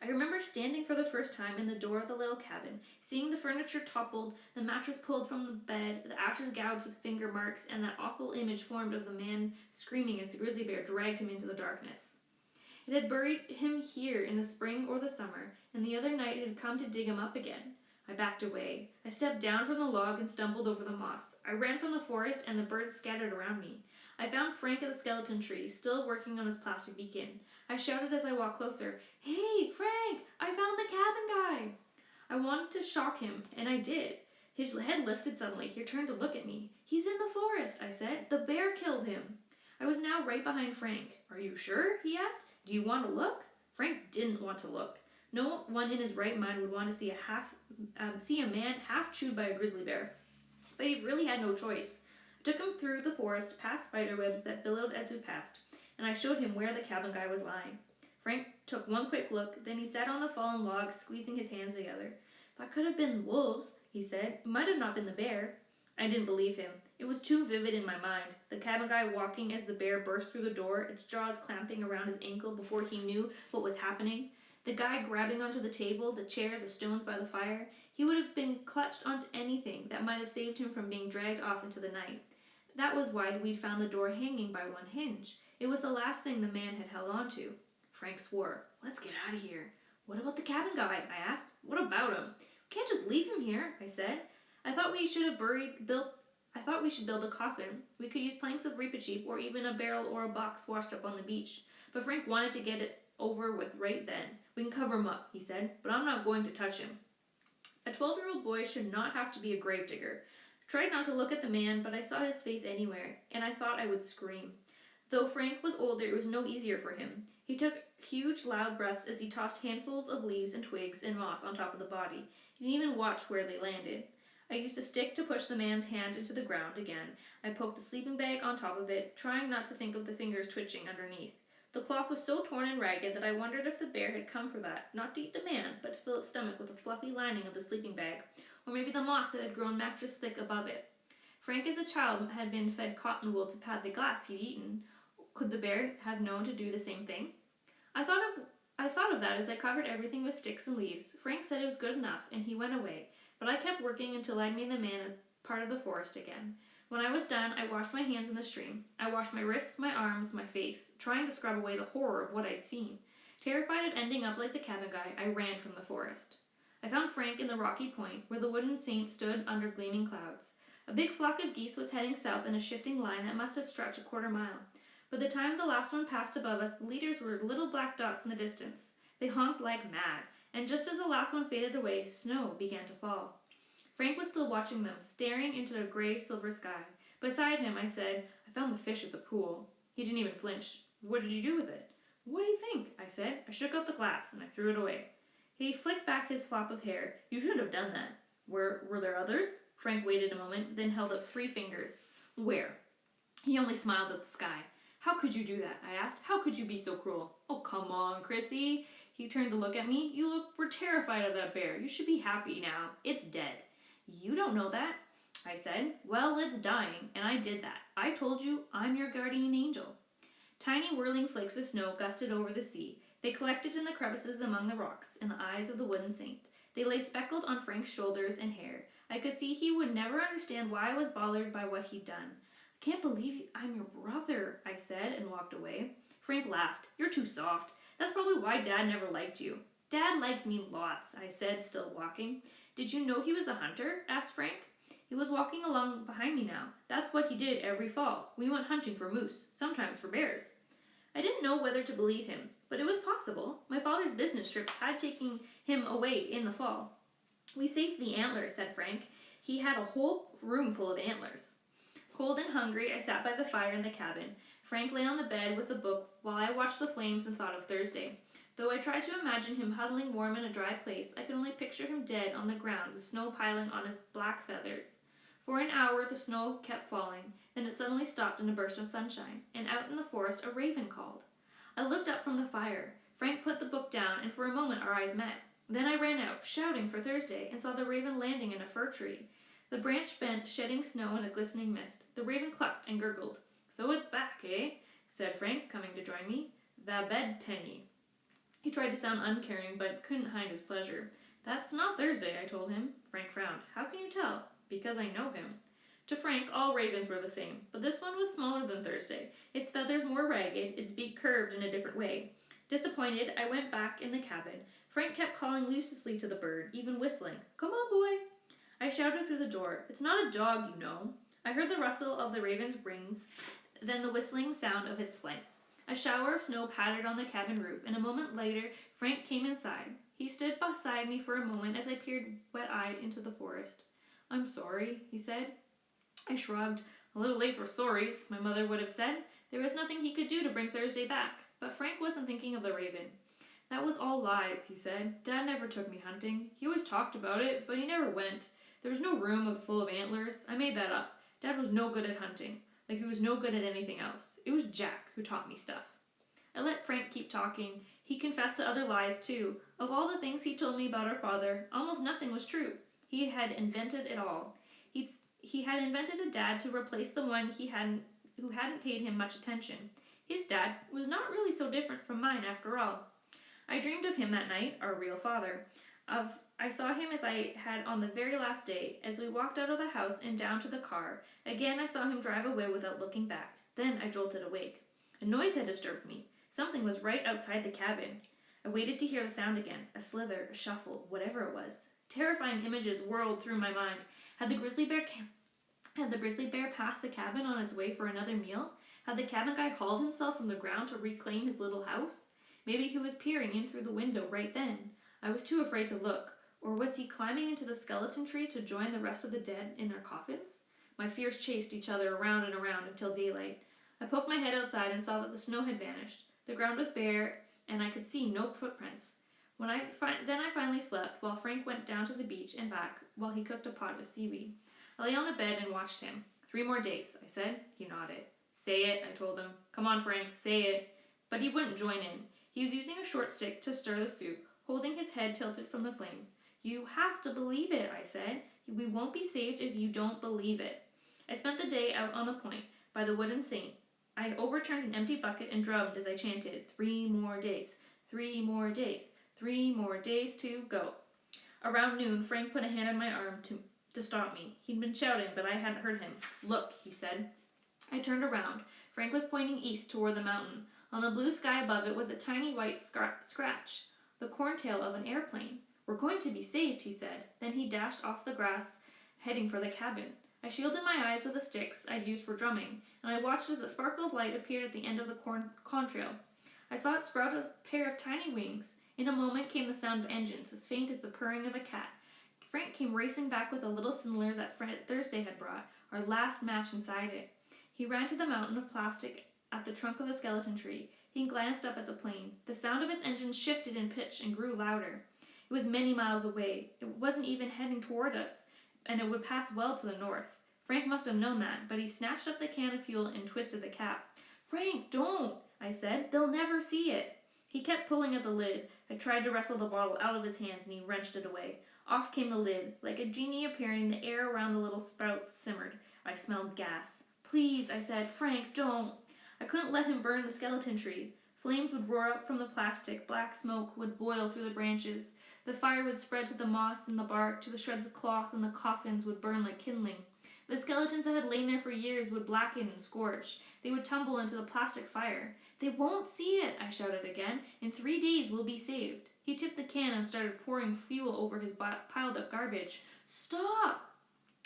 A: I remember standing for the first time in the door of the little cabin, seeing the furniture toppled, the mattress pulled from the bed, the ashes gouged with finger marks, and that awful image formed of the man screaming as the grizzly bear dragged him into the darkness. It had buried him here in the spring or the summer, and the other night it had come to dig him up again. I backed away. I stepped down from the log and stumbled over the moss. I ran from the forest, and the birds scattered around me. I found Frank at the skeleton tree, still working on his plastic beacon. I shouted as I walked closer, "Hey, Frank! I found the cabin guy!" I wanted to shock him, and I did. His head lifted suddenly. He turned to look at me. "He's in the forest," I said. "The bear killed him." I was now right behind Frank. "Are you sure?" he asked. "Do you want to look?" Frank didn't want to look. No one in his right mind would want to see a man half chewed by a grizzly bear. But he really had no choice. I took him through the forest, past spider webs that billowed as we passed, and I showed him where the cabin guy was lying. Frank took one quick look, then he sat on the fallen log, squeezing his hands together. "That could have been wolves," he said. "It might have not been the bear." I didn't believe him. It was too vivid in my mind. The cabin guy walking as the bear burst through the door, its jaws clamping around his ankle before he knew what was happening. The guy grabbing onto the table, the chair, the stones by the fire. He would have been clutched onto anything that might have saved him from being dragged off into the night. That was why we'd found the door hanging by one hinge. It was the last thing the man had held on to. Frank swore. "Let's get out of here." "What about the cabin guy?" I asked. "What about him?" "We can't just leave him here," I said. I thought we should build a coffin. We could use planks of reepicheep or even a barrel or a box washed up on the beach. But Frank wanted to get it over with right then. "We can cover him up," he said, "but I'm not going to touch him." A 12-year-old boy should not have to be a gravedigger. I tried not to look at the man, but I saw his face anywhere, and I thought I would scream. Though Frank was older, it was no easier for him. He took huge, loud breaths as he tossed handfuls of leaves and twigs and moss on top of the body. He didn't even watch where they landed. I used a stick to push the man's hand into the ground again. I poked the sleeping bag on top of it, trying not to think of the fingers twitching underneath. The cloth was so torn and ragged that I wondered if the bear had come for that, not to eat the man, but to fill its stomach with the fluffy lining of the sleeping bag, or maybe the moss that had grown mattress thick above it. Frank as a child had been fed cotton wool to pad the glass he'd eaten. Could the bear have known to do the same thing? I thought of that as I covered everything with sticks and leaves. Frank said it was good enough, and he went away, but I kept working until I'd made the man a part of the forest again. When I was done, I washed my hands in the stream. I washed my wrists, my arms, my face, trying to scrub away the horror of what I'd seen. Terrified of ending up like the cabin guy, I ran from the forest. I found Frank in the rocky point, where the wooden saint stood under gleaming clouds. A big flock of geese was heading south in a shifting line that must have stretched a quarter mile. By the time the last one passed above us, the leaders were little black dots in the distance. They honked like mad, and just as the last one faded away, snow began to fall. Frank was still watching them, staring into the gray silver sky. Beside him, I said, "I found the fish at the pool." He didn't even flinch. "What did you do with it?" "What do you think?" I said. "I shook out the glass, and I threw it away." He flicked back his flop of hair. "You shouldn't have done that." Were there others?" Frank waited a moment, then held up 3 fingers. "Where?" He only smiled at the sky. "How could you do that?" I asked. "How could you be so cruel?" "Oh, come on, Chrissy." He turned to look at me. "You were terrified of that bear. You should be happy now. It's dead." "You don't know that," I said. "Well, it's dying, and I did that. I told you, I'm your guardian angel." Tiny whirling flakes of snow gusted over the sea. They collected in the crevices among the rocks, in the eyes of the wooden saint. They lay speckled on Frank's shoulders and hair. I could see he would never understand why I was bothered by what he'd done. "I can't believe I'm your brother," I said, and walked away. Frank laughed. "You're too soft. That's probably why Dad never liked you." "Dad likes me lots," I said, still walking. "Did you know he was a hunter?" asked Frank. "He was walking along behind me now. That's what he did every fall. We went hunting for moose, sometimes for bears." I didn't know whether to believe him, but it was possible. My father's business trips had taken him away in the fall. "We saved the antlers," said Frank. He had a whole room full of antlers. Cold and hungry, I sat by the fire in the cabin. Frank lay on the bed with a book while I watched the flames and thought of Thursday. Though I tried to imagine him huddling warm in a dry place, I could only picture him dead on the ground with snow piling on his black feathers. For an hour the snow kept falling, then it suddenly stopped in a burst of sunshine, and out in the forest a raven called. I looked up from the fire. Frank put the book down, and for a moment our eyes met. Then I ran out, shouting for Thursday, and saw the raven landing in a fir tree. The branch bent, shedding snow in a glistening mist. The raven clucked and gurgled. "So it's back, eh?" said Frank, coming to join me. "The bed penny." He tried to sound uncaring, but couldn't hide his pleasure. "That's not Thursday," I told him. Frank frowned. "How can you tell?" "Because I know him." To Frank, all ravens were the same, but this one was smaller than Thursday, its feathers more ragged, its beak curved in a different way. Disappointed, I went back in the cabin. Frank kept calling uselessly to the bird, even whistling. "Come on, boy." I shouted through the door. "It's not a dog, you know." I heard the rustle of the raven's wings, then the whistling sound of its flight. A shower of snow pattered on the cabin roof, and a moment later Frank came inside. He stood beside me for a moment as I peered wet-eyed into the forest. "I'm sorry," he said. I shrugged. "A little late for sorries," my mother would have said. There was nothing he could do to bring Thursday back, but Frank wasn't thinking of the raven. "That was all lies," he said. "Dad never took me hunting. He always talked about it, but he never went. There was no room full of antlers. I made that up. Dad was no good at hunting, like he was no good at anything else. It was Jack who taught me stuff." I let Frank keep talking. He confessed to other lies, too. Of all the things he told me about our father, almost nothing was true. He had invented it all. He had invented a dad to replace the one who hadn't paid him much attention. His dad was not really so different from mine after all. I dreamed of him that night, our real father. I saw him as I had on the very last day, as we walked out of the house and down to the car. Again I saw him drive away without looking back. Then I jolted awake. A noise had disturbed me. Something was right outside the cabin. I waited to hear the sound again, a slither, a shuffle, whatever it was. Terrifying images whirled through my mind. Had the grizzly bear passed the cabin on its way for another meal? Had the cabin guy hauled himself from the ground to reclaim his little house? Maybe he was peering in through the window right then. I was too afraid to look. Or was he climbing into the skeleton tree to join the rest of the dead in their coffins? My fears chased each other around and around until daylight. I poked my head outside and saw that the snow had vanished. The ground was bare, and I could see no footprints. Then I finally slept, while Frank went down to the beach and back, while he cooked a pot of seaweed. I lay on the bed and watched him. 3 more days, I said. He nodded. "Say it," I told him. "Come on, Frank, say it." But but he wouldn't join in. He was using a short stick to stir the soup, holding his head tilted from the flames. "You have to believe it," I said. "We won't be saved if you don't believe it." I spent the day out on the point, by the wooden saint. I overturned an empty bucket and drummed as I chanted, 3 more days, 3 more days, 3 more days to go. Around noon, Frank put a hand on my arm to stop me. He'd been shouting, but I hadn't heard him. "Look," he said. I turned around. Frank was pointing east toward the mountain. On the blue sky above it was a tiny white scratch, the corntail of an airplane. "We're going to be saved," he said. Then he dashed off the grass, heading for the cabin. I shielded my eyes with the sticks I'd used for drumming, and I watched as a sparkle of light appeared at the end of the contrail. I saw it sprout a pair of tiny wings. In a moment came the sound of engines, as faint as the purring of a cat. Frank came racing back with a little cylinder that Thursday had brought, our last match inside it. He ran to the mountain of plastic at the trunk of the skeleton tree. He glanced up at the plane. The sound of its engines shifted in pitch and grew louder. It was many miles away. It wasn't even heading toward us, and it would pass well to the north. Frank must have known that, but he snatched up the can of fuel and twisted the cap. "Frank, don't," I said. "They'll never see it." He kept pulling at the lid. I tried to wrestle the bottle out of his hands, and he wrenched it away. Off came the lid. Like a genie appearing, the air around the little spout simmered. I smelled gas. "Please," I said. "Frank, don't." I couldn't let him burn the skeleton tree. Flames would roar up from the plastic. Black smoke would boil through the branches. The fire would spread to the moss and the bark, to the shreds of cloth, and the coffins would burn like kindling. The skeletons that had lain there for years would blacken and scorch. They would tumble into the plastic fire. "They won't see it," I shouted again. "In 3 days we'll be saved." He tipped the can and started pouring fuel over his piled up garbage. "Stop!"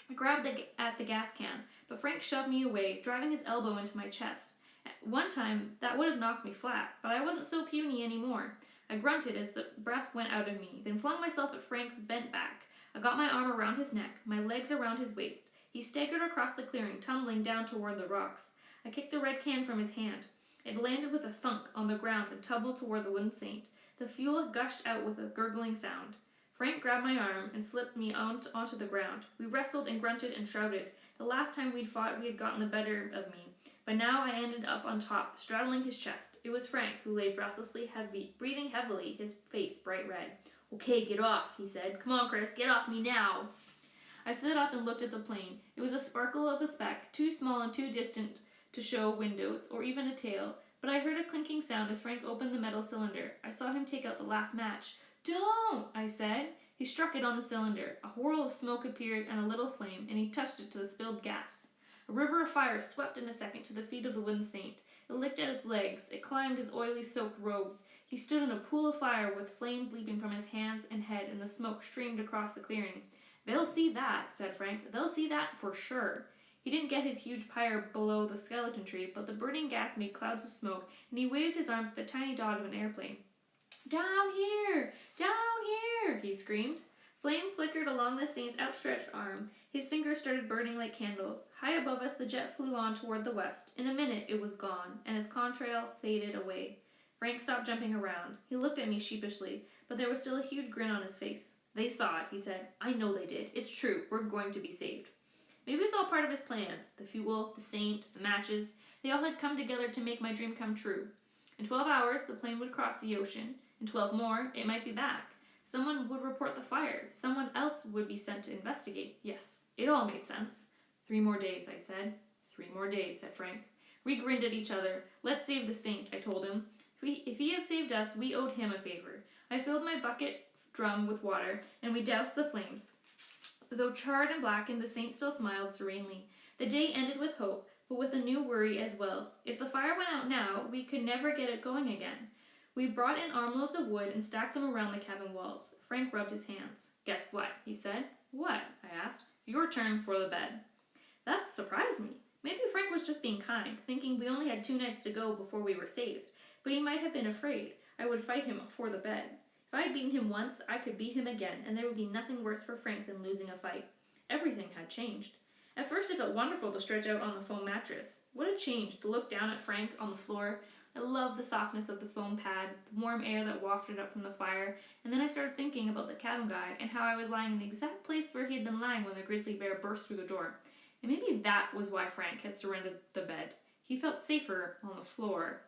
A: I grabbed at the gas can, but Frank shoved me away, driving his elbow into my chest. At one time, that would have knocked me flat, but I wasn't so puny anymore. I grunted as the breath went out of me, then flung myself at Frank's bent back. I got my arm around his neck, my legs around his waist. He staggered across the clearing, tumbling down toward the rocks. I kicked the red can from his hand. It landed with a thunk on the ground and tumbled toward the wooden saint. The fuel gushed out with a gurgling sound. Frank grabbed my arm and slipped me onto the ground. We wrestled and grunted and shouted. The last time we'd fought, we had gotten the better of me. But now I ended up on top, straddling his chest. It was Frank who lay breathlessly breathing heavily, his face bright red. "Okay, get off," he said. "Come on, Chris, get off me now." I stood up and looked at the plane. It was a sparkle of a speck, too small and too distant to show windows or even a tail. But I heard a clinking sound as Frank opened the metal cylinder. I saw him take out the last match. "Don't," I said. He struck it on the cylinder. A whirl of smoke appeared and a little flame, and he touched it to the spilled gas. A river of fire swept in a second to the feet of the wooden saint. It licked at its legs. It climbed his oily soaked robes. He stood in a pool of fire with flames leaping from his hands and head, and the smoke streamed across the clearing. "They'll see that," said Frank. "They'll see that for sure." He didn't get his huge pyre below the skeleton tree, but the burning gas made clouds of smoke, and he waved his arms at the tiny dot of an airplane. "Down here! Down here!" he screamed. Flames flickered along the saint's outstretched arm. His fingers started burning like candles. High above us, the jet flew on toward the west. In a minute, it was gone, and its contrail faded away. Frank stopped jumping around. He looked at me sheepishly, but there was still a huge grin on his face. "They saw it," he said. "I know they did. It's true. We're going to be saved." Maybe it was all part of his plan. The fuel, the saint, the matches. They all had come together to make my dream come true. In 12 hours, the plane would cross the ocean. In 12 more, it might be back. Someone would report the fire. Someone else would be sent to investigate. Yes, it all made sense. 3 more days, I said. 3 more days, said Frank. We grinned at each other. "Let's save the saint," I told him. If he had saved us, we owed him a favor. I filled my bucket drum with water, and we doused the flames. Though charred and blackened, the saint still smiled serenely. The day ended with hope, but with a new worry as well. If the fire went out now, we could never get it going again. We brought in armloads of wood and stacked them around the cabin walls. Frank rubbed his hands. "Guess what?" he said. "What?" I asked. "It's your turn for the bed." That surprised me. Maybe Frank was just being kind, thinking we only had 2 nights to go before we were saved. But he might have been afraid I would fight him for the bed. If I had beaten him once, I could beat him again, and there would be nothing worse for Frank than losing a fight. Everything had changed. At first it felt wonderful to stretch out on the foam mattress. What a change to look down at Frank on the floor. I loved the softness of the foam pad, the warm air that wafted up from the fire, and then I started thinking about the cabin guy and how I was lying in the exact place where he had been lying when the grizzly bear burst through the door. And maybe that was why Frank had surrendered the bed. He felt safer on the floor.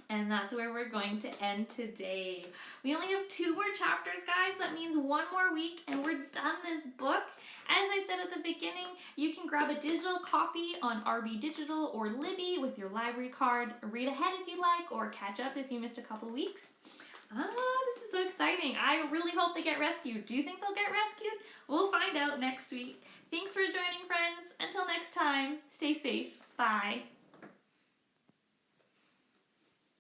A: And that's where we're going to end today. We only have 2 more chapters, guys. That means 1 more week and we're done this book. As I said at the beginning, you can grab a digital copy on RB Digital or Libby with your library card. Read ahead if you like, or catch up if you missed a couple weeks. This is so exciting. I really hope they get rescued. Do you think they'll get rescued? We'll find out next week. Thanks for joining, friends. Until next time, stay safe. Bye.